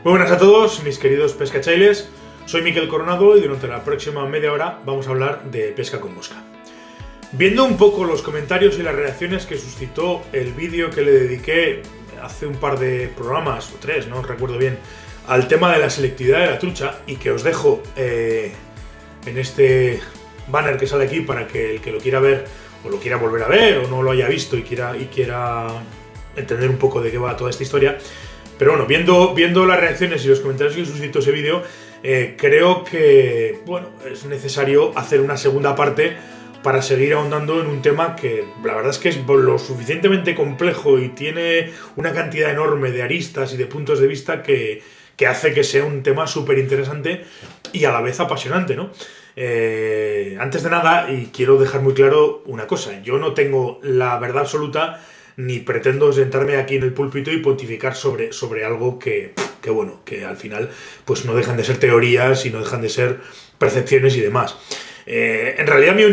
Muy buenas a todos, mis queridos pescachailes. Soy Miquel Coronado y durante la próxima media hora vamos a hablar de pesca con mosca. Viendo un poco los comentarios y las reacciones que suscitó el vídeo que le dediqué hace un par de programas, o tres, no recuerdo bien, al tema de la selectividad de la trucha, y que os dejo en este banner que sale aquí para que el que lo quiera ver o lo quiera volver a ver o no lo haya visto y quiera entender un poco de qué va toda esta historia. Pero bueno, viendo las reacciones y los comentarios que suscitó ese vídeo, creo que bueno, es necesario hacer una segunda parte para seguir ahondando en un tema que la verdad es que es lo suficientemente complejo y tiene una cantidad enorme de aristas y de puntos de vista que hace que sea un tema súper interesante y a la vez apasionante, ¿no? Antes de nada, y quiero dejar muy claro una cosa, yo no tengo la verdad absoluta ni pretendo sentarme aquí en el púlpito y pontificar sobre algo que al final pues no dejan de ser teorías y no dejan de ser percepciones y demás. En realidad mi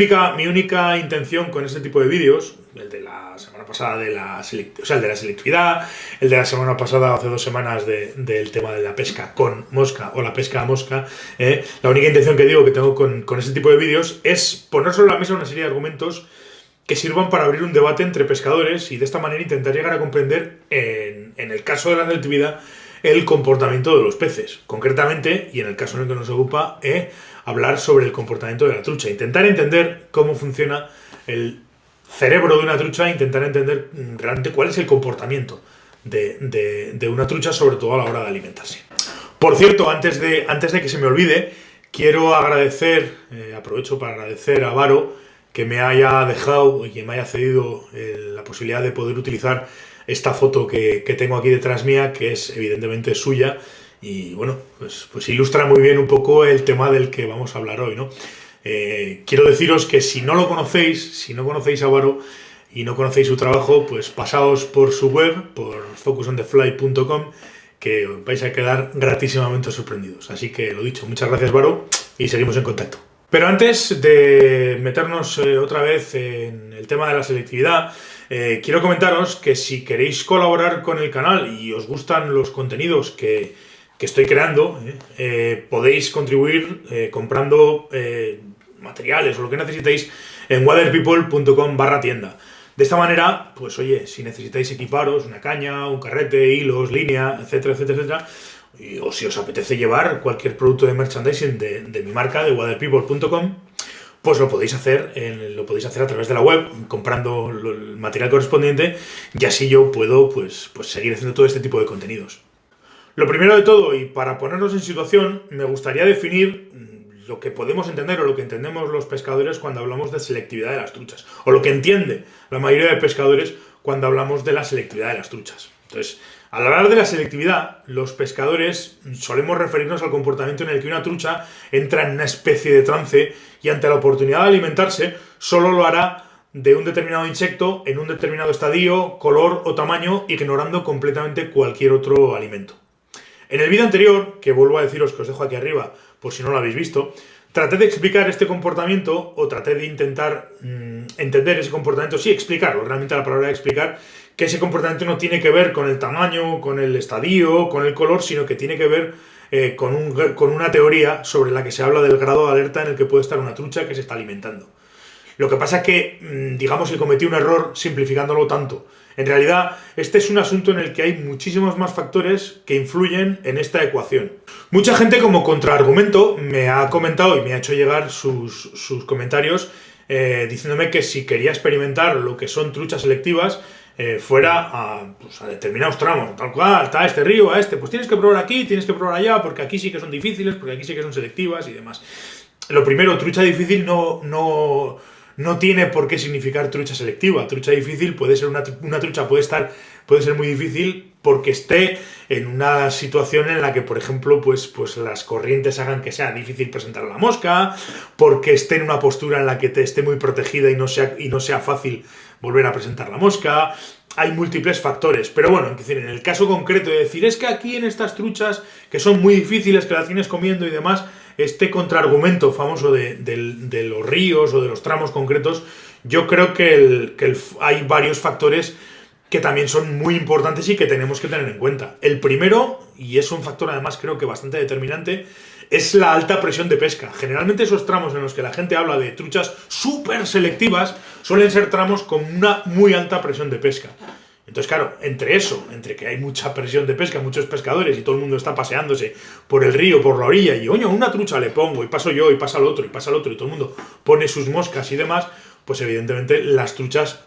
única intención con este tipo de vídeos, el de la semana pasada el de la selectividad, el de la semana pasada, hace 2 semanas, del tema de la pesca con mosca o la pesca a mosca, la única intención que tengo con este tipo de vídeos es poner sobre la mesa una serie de argumentos que sirvan para abrir un debate entre pescadores y de esta manera intentar llegar a comprender, en el caso de la selectividad, el comportamiento de los peces. Concretamente, y en el caso en el que nos ocupa, hablar sobre el comportamiento de la trucha. Intentar entender cómo funciona el cerebro de una trucha, intentar entender realmente cuál es el comportamiento de una trucha, sobre todo a la hora de alimentarse. Por cierto, antes de que se me olvide, quiero agradecer, aprovecho para agradecer a Varo que me haya dejado y que me haya cedido la posibilidad de poder utilizar esta foto que tengo aquí detrás mía, que es evidentemente suya y bueno, pues ilustra muy bien un poco el tema del que vamos a hablar hoy, ¿no? Quiero deciros que si no conocéis a Varo y no conocéis su trabajo, pues pasaos por su web, por focusonthefly.com, que os vais a quedar gratísimamente sorprendidos. Así que lo dicho, muchas gracias, Varo, y seguimos en contacto. Pero antes de meternos otra vez en el tema de la selectividad, quiero comentaros que si queréis colaborar con el canal y os gustan los contenidos que estoy creando, podéis contribuir comprando materiales o lo que necesitéis en waterpeople.com/tienda. De esta manera, pues oye, si necesitáis equiparos una caña, un carrete, hilos, línea, etcétera, etcétera, etcétera, o si os apetece llevar cualquier producto de merchandising de mi marca, de waterpeople.com, pues lo podéis hacer a través de la web, comprando el material correspondiente, y así yo puedo pues seguir haciendo todo este tipo de contenidos. Lo primero de todo, y para ponernos en situación, me gustaría definir lo que podemos entender o lo que entendemos los pescadores cuando hablamos de selectividad de las truchas, o lo que entiende la mayoría de pescadores cuando hablamos de la selectividad de las truchas. Entonces, al hablar de la selectividad, los pescadores solemos referirnos al comportamiento en el que una trucha entra en una especie de trance y ante la oportunidad de alimentarse solo lo hará de un determinado insecto en un determinado estadio, color o tamaño, ignorando completamente cualquier otro alimento. En el vídeo anterior, que vuelvo a deciros que os dejo aquí arriba por si no lo habéis visto, traté de explicar este comportamiento, o traté de intentar entender ese comportamiento, sí, explicarlo, realmente la palabra de explicar, que ese comportamiento no tiene que ver con el tamaño, con el estadio, con el color, sino que tiene que ver con una teoría sobre la que se habla del grado de alerta en el que puede estar una trucha que se está alimentando. Lo que pasa es que, digamos que cometí un error simplificándolo tanto. En realidad, este es un asunto en el que hay muchísimos más factores que influyen en esta ecuación. Mucha gente, como contraargumento, me ha comentado y me ha hecho llegar sus comentarios diciéndome que si quería experimentar lo que son truchas selectivas, fuera a determinados tramos, tal cual, está este río, a este, pues tienes que probar aquí, tienes que probar allá, porque aquí sí que son difíciles, porque aquí sí que son selectivas y demás. Lo primero, trucha difícil no tiene por qué significar trucha selectiva. Trucha difícil puede ser una trucha, puede ser muy difícil porque esté en una situación en la que, por ejemplo, pues las corrientes hagan que sea difícil presentar a la mosca, porque esté en una postura en la que esté muy protegida y no sea fácil volver a presentar la mosca. Hay múltiples factores, pero bueno, en el caso concreto de decir, es que aquí en estas truchas, que son muy difíciles, que las tienes comiendo y demás, este contraargumento famoso de los ríos o de los tramos concretos, yo creo que hay varios factores que también son muy importantes y que tenemos que tener en cuenta. El primero, y es un factor además creo que bastante determinante, es la alta presión de pesca. Generalmente esos tramos en los que la gente habla de truchas súper selectivas suelen ser tramos con una muy alta presión de pesca. Entonces, claro, entre que hay mucha presión de pesca, muchos pescadores y todo el mundo está paseándose por el río, por la orilla, y oye, una trucha le pongo, y paso yo, y pasa el otro, y pasa el otro, y todo el mundo pone sus moscas y demás, pues evidentemente las truchas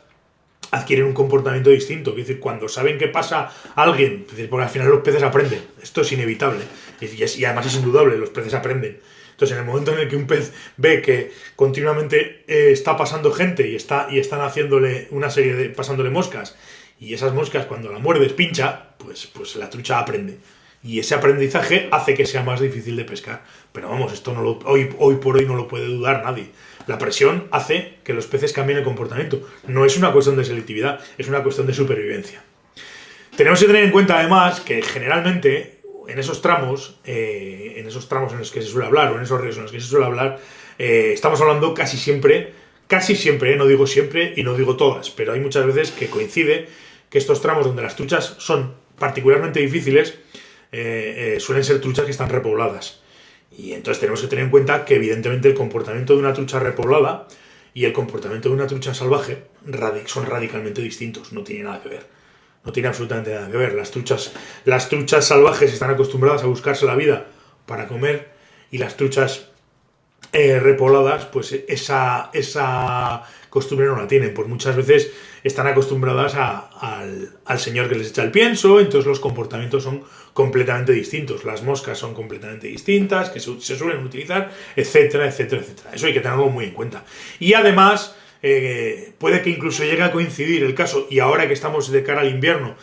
adquieren un comportamiento distinto. Es decir, cuando saben que pasa alguien, porque al final los peces aprenden, esto es inevitable, y además es indudable, los peces aprenden. Entonces, en el momento en el que un pez ve que continuamente está pasando gente y están haciéndole una serie de pasándole moscas, y esas moscas cuando la muerdes pincha, pues la trucha aprende. Y ese aprendizaje hace que sea más difícil de pescar. Pero vamos, esto hoy por hoy no lo puede dudar nadie. La presión hace que los peces cambien el comportamiento. No es una cuestión de selectividad, es una cuestión de supervivencia. Tenemos que tener en cuenta además que generalmente en esos tramos en los que se suele hablar, o en esos ríos en los que se suele hablar, estamos hablando casi siempre, no digo siempre y no digo todas, pero hay muchas veces que coincide que estos tramos donde las truchas son particularmente difíciles suelen ser truchas que están repobladas. Y entonces tenemos que tener en cuenta que evidentemente el comportamiento de una trucha repoblada y el comportamiento de una trucha salvaje son radicalmente distintos, no tiene nada que ver. No tiene absolutamente nada que ver. Las truchas salvajes están acostumbradas a buscarse la vida para comer, y las truchas repobladas, pues esa costumbre no la tienen. Pues muchas veces están acostumbradas al señor que les echa el pienso, entonces los comportamientos son completamente distintos. Las moscas son completamente distintas, que se suelen utilizar, etcétera, etcétera, etcétera. Eso hay que tenerlo muy en cuenta. Y además, puede que incluso llegue a coincidir el caso, y ahora que estamos de cara al invierno,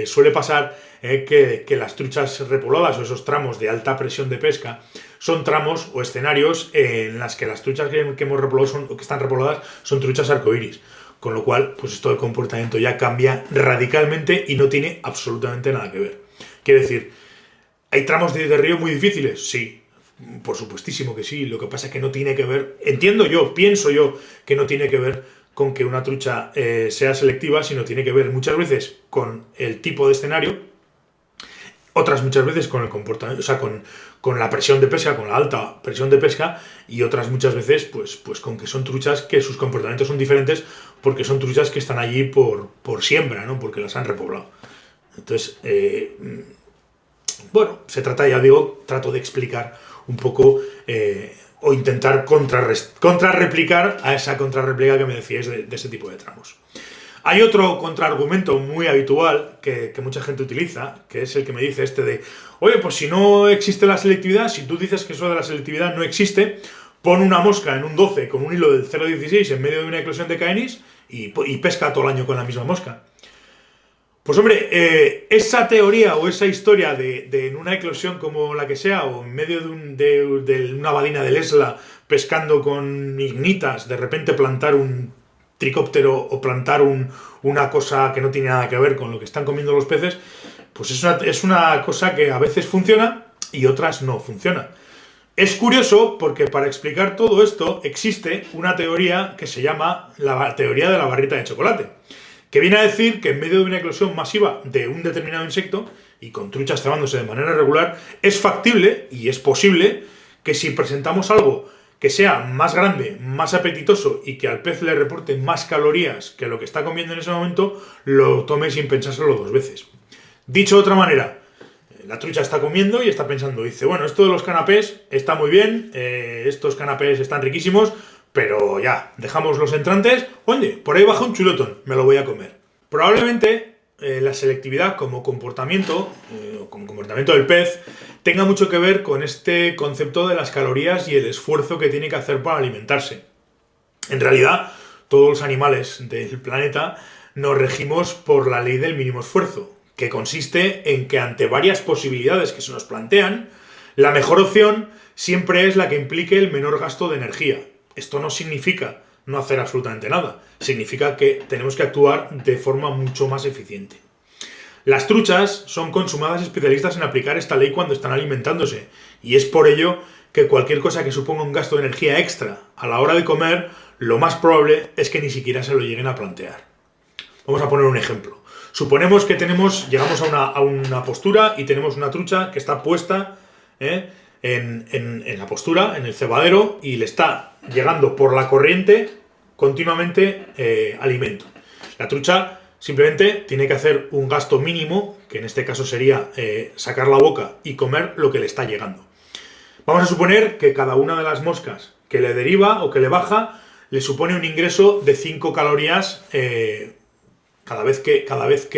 suele pasar que las truchas repobladas o esos tramos de alta presión de pesca son tramos o escenarios en las que las truchas que hemos repoblado o que están repobladas son truchas arcoíris. Con lo cual, pues esto de comportamiento ya cambia radicalmente y no tiene absolutamente nada que ver. Quiere decir, ¿hay tramos de río muy difíciles? Sí, por supuestísimo que sí. Lo que pasa es que no tiene que ver, pienso yo, que no tiene que ver con que una trucha sea selectiva, sino tiene que ver muchas veces con el tipo de escenario, otras muchas veces con el comportamiento, o sea, con la presión de pesca, con la alta presión de pesca, y otras muchas veces pues con que son truchas que sus comportamientos son diferentes porque son truchas que están allí por siembra, ¿no? Porque las han repoblado. Entonces, bueno, se trata, ya digo, trato de explicar un poco o intentar contrarreplicar a esa contrarréplica que me decíais de ese tipo de tramos. Hay otro contraargumento muy habitual que mucha gente utiliza, que es el que me dice oye, pues si no existe la selectividad, si tú dices que eso de la selectividad no existe, pon una mosca en un 12 con un hilo del 0,16 en medio de una eclosión de caenis y pesca todo el año con la misma mosca. Pues hombre, esa teoría o esa historia de en una eclosión como la que sea, o en medio de una abadina del Esla pescando con ignitas, de repente plantar un tricóptero o plantar una cosa que no tiene nada que ver con lo que están comiendo los peces, pues es una cosa que a veces funciona y otras no funciona. Es curioso porque para explicar todo esto existe una teoría que se llama la teoría de la barrita de chocolate, que viene a decir que en medio de una eclosión masiva de un determinado insecto y con truchas cebándose de manera regular, es factible y es posible que si presentamos algo que sea más grande, más apetitoso y que al pez le reporte más calorías que lo que está comiendo en ese momento, lo tome sin pensárselo dos veces. Dicho de otra manera, la trucha está comiendo y está pensando, dice, bueno, esto de los canapés está muy bien, estos canapés están riquísimos, pero ya, dejamos los entrantes, oye, por ahí baja un chuletón, me lo voy a comer. Probablemente la selectividad como comportamiento del pez tenga mucho que ver con este concepto de las calorías y el esfuerzo que tiene que hacer para alimentarse. En realidad, todos los animales del planeta nos regimos por la ley del mínimo esfuerzo, que consiste en que ante varias posibilidades que se nos plantean, la mejor opción siempre es la que implique el menor gasto de energía. Esto no significa no hacer absolutamente nada, significa que tenemos que actuar de forma mucho más eficiente. Las truchas son consumadas especialistas en aplicar esta ley cuando están alimentándose, y es por ello que cualquier cosa que suponga un gasto de energía extra a la hora de comer, lo más probable es que ni siquiera se lo lleguen a plantear. Vamos a poner un ejemplo. Suponemos que llegamos a una postura y tenemos una trucha que está puesta en la postura, en el cebadero, y le está llegando por la corriente continuamente alimento. La trucha simplemente tiene que hacer un gasto mínimo, que en este caso sería sacar la boca y comer lo que le está llegando. Vamos a suponer que cada una de las moscas que le deriva o que le baja le supone un ingreso de 5 calorías cada vez que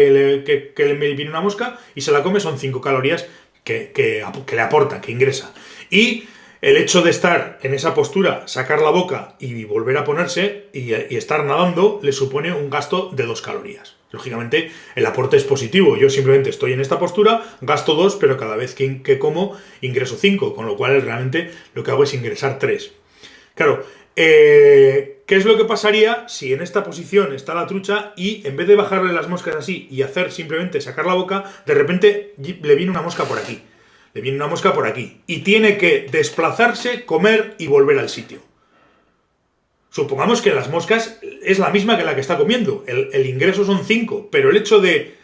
le viene una mosca y se la come, son 5 calorías que le aporta, que ingresa. Y el hecho de estar en esa postura, sacar la boca y volver a ponerse y estar nadando, le supone un gasto de 2 calorías. Lógicamente, el aporte es positivo. Yo simplemente estoy en esta postura, gasto 2, pero cada vez que como, ingreso 5, con lo cual realmente lo que hago es ingresar 3. Claro, ¿qué es lo que pasaría si en esta posición está la trucha y en vez de bajarle las moscas así y hacer simplemente sacar la boca, de repente le viene una mosca por aquí? Le viene una mosca por aquí y tiene que desplazarse, comer y volver al sitio. Supongamos que las moscas es la misma que la que está comiendo. El ingreso son 5, pero el hecho de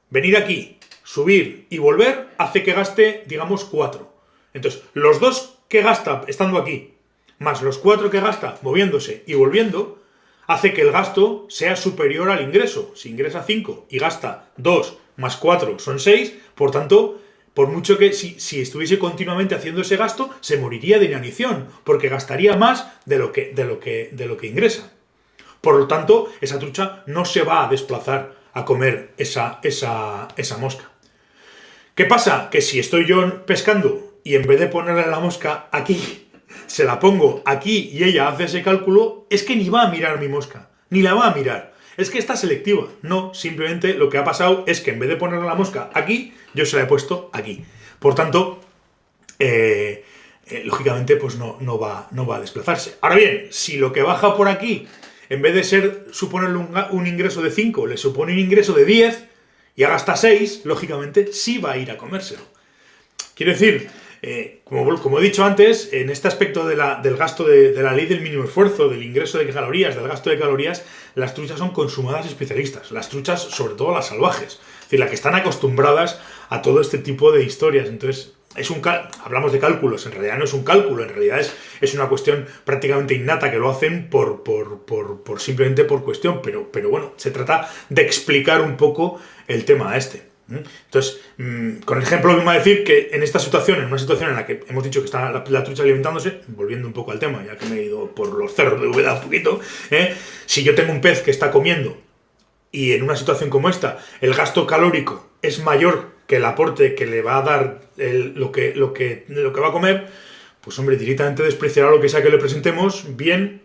venir aquí, subir y volver hace que gaste, digamos, 4. Entonces, los 2 que gasta estando aquí, más los 4 que gasta moviéndose y volviendo, hace que el gasto sea superior al ingreso. Si ingresa 5 y gasta 2 más 4 son 6, por tanto, por mucho que si estuviese continuamente haciendo ese gasto, se moriría de inanición, porque gastaría más de lo que ingresa. Por lo tanto, esa trucha no se va a desplazar a comer esa mosca. ¿Qué pasa? Que si estoy yo pescando y en vez de ponerle la mosca aquí, se la pongo aquí y ella hace ese cálculo, es que ni va a mirar mi mosca, ni la va a mirar. Es que está selectiva. No, simplemente lo que ha pasado es que en vez de ponerle la mosca aquí, yo se la he puesto aquí. Por tanto, lógicamente, pues no va a desplazarse. Ahora bien, si lo que baja por aquí, en vez de suponerle un ingreso de 5, le supone un ingreso de 10 y haga hasta 6, lógicamente sí va a ir a comérselo. Quiero decir, como he dicho antes, en este aspecto del gasto de la ley del mínimo esfuerzo, del ingreso de calorías, del gasto de calorías, las truchas son consumadas especialistas. Las truchas, sobre todo las salvajes. Es decir, las que están acostumbradas a todo este tipo de historias. Entonces, hablamos de cálculos, en realidad no es un cálculo, en realidad es una cuestión prácticamente innata que lo hacen simplemente por cuestión. Pero bueno, se trata de explicar un poco el tema este. Entonces, con el ejemplo vengo a decir que en esta situación, en una situación en la que hemos dicho que está la trucha alimentándose, volviendo un poco al tema, ya que me he ido por los cerros de Úbeda un poquito, si yo tengo un pez que está comiendo y en una situación como esta el gasto calórico es mayor que el aporte que le va a dar lo que va a comer, pues hombre, directamente despreciará lo que sea que le presentemos, bien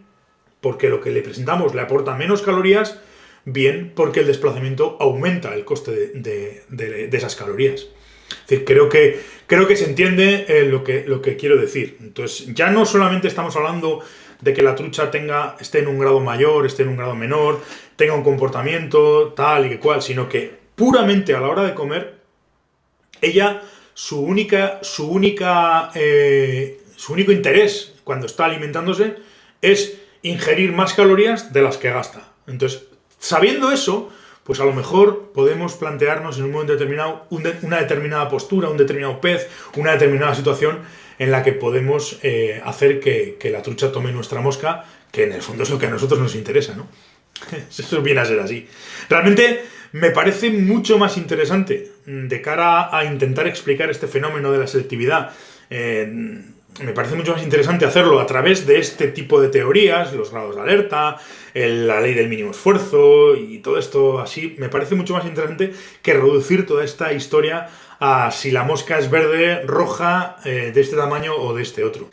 porque lo que le presentamos le aporta menos calorías, bien porque el desplazamiento aumenta el coste de esas calorías. Es decir, creo que se entiende lo que quiero decir. Entonces, ya no solamente estamos hablando de que la trucha esté en un grado mayor, esté en un grado menor, tenga un comportamiento tal y que cual, sino que puramente a la hora de comer, ella, su único interés cuando está alimentándose es ingerir más calorías de las que gasta. Entonces, sabiendo eso, pues a lo mejor podemos plantearnos en un momento determinado una determinada postura, un determinado pez, una determinada situación en la que podemos hacer que la trucha tome nuestra mosca, que en el fondo es lo que a nosotros nos interesa, ¿no? Eso viene a ser así. Realmente me parece mucho más interesante de cara a intentar explicar este fenómeno de la selectividad. Me parece mucho más interesante hacerlo a través de este tipo de teorías, los grados de alerta, la ley del mínimo esfuerzo y todo esto así. Me parece mucho más interesante que reducir toda esta historia a si la mosca es verde, roja, de este tamaño o de este otro.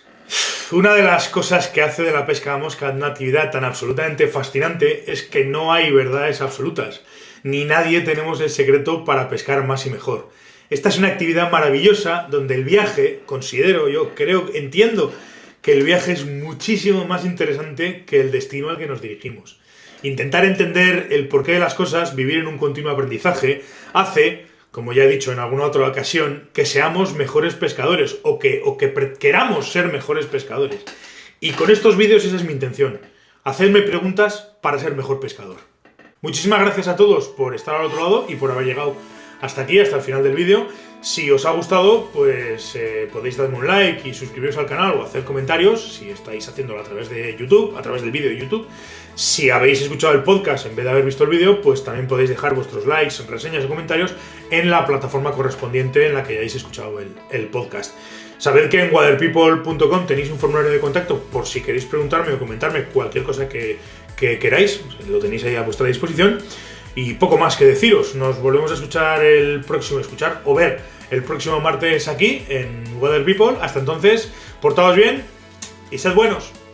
Una de las cosas que hace de la pesca a mosca una actividad tan absolutamente fascinante es que no hay verdades absolutas, ni nadie tenemos el secreto para pescar más y mejor. Esta es una actividad maravillosa donde el viaje, entiendo que el viaje es muchísimo más interesante que el destino al que nos dirigimos. Intentar entender el porqué de las cosas, vivir en un continuo aprendizaje, hace, como ya he dicho en alguna otra ocasión, que seamos mejores pescadores o que queramos ser mejores pescadores. Y con estos vídeos esa es mi intención, hacerme preguntas para ser mejor pescador. Muchísimas gracias a todos por estar al otro lado y por haber llegado hasta aquí, hasta el final del vídeo. Si os ha gustado, pues podéis darme un like y suscribiros al canal o hacer comentarios si estáis haciéndolo a través de YouTube, a través del vídeo de YouTube. Si habéis escuchado el podcast en vez de haber visto el vídeo, pues también podéis dejar vuestros likes, reseñas y comentarios en la plataforma correspondiente en la que hayáis escuchado el podcast. Sabed que en waterpeople.com tenéis un formulario de contacto por si queréis preguntarme o comentarme cualquier cosa que queráis, lo tenéis ahí a vuestra disposición. Y poco más que deciros, nos volvemos a escuchar o ver el próximo martes aquí en Water People. Hasta entonces, portaos bien y sed buenos.